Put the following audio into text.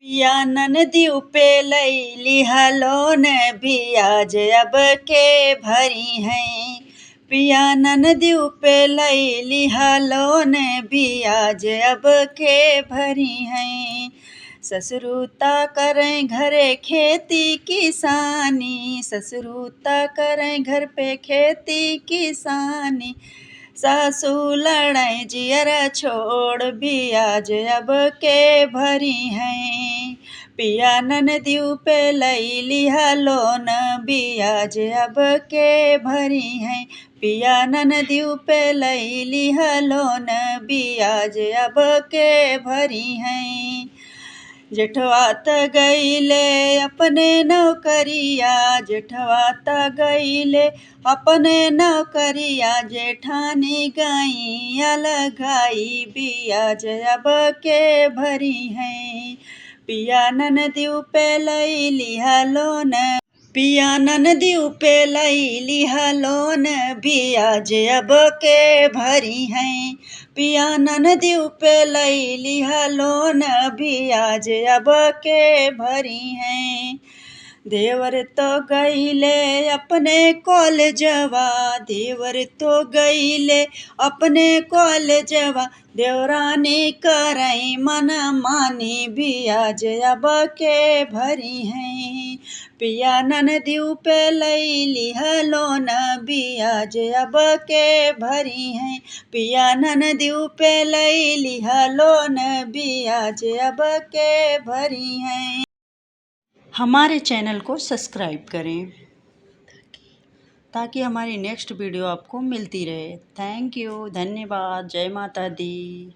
पिया ननदिउ पे लैली हलोन बियाज अब के भरी हैं। पिया ननदिउ पे लैली हलोन बियाज अब के भरी हैं। ससुरुता करें घरे खेती किसानी, ससुरुता करें घर पे खेती किसानी। सासू लड़ाई जियरा छोड़ बियाज अब के भरी हैं। पिया ननदिउ पे लैली हलोन बियाज अब के भरी हैं। पिया ननदिउ पे लैली हलोन बियाज अब के भरी हैं। जेठवा त गईले अपने नौकरिया, जेठवा त गईले अपने नौकरिया। जेठानी गैया लगाई बियाज अब के भरी हैं। पिया ननदिउ पे लैली हलोन, पिया ननदिउ पे लैली हलोन बियाज अब के भरी हैं। पिया ननदिउ पे लैली हलोन बियाज अब के भरी हैं। देवर तो गईले अपने कॉलेजवा, देवर तो गईले अपने कॉलेजवा। देवरानी करई मन मानी बियाज अब के भरी हैं। पिया ननदिउ पे लैली हलोन बियाज अब के भरी हैं। पिया ननदिउ पे लैली हलोन बियाज अब के भरी हैं। हमारे चैनल को सब्सक्राइब करें ताकि हमारी नेक्स्ट वीडियो आपको मिलती रहे। थैंक यू, धन्यवाद, जय माता दी।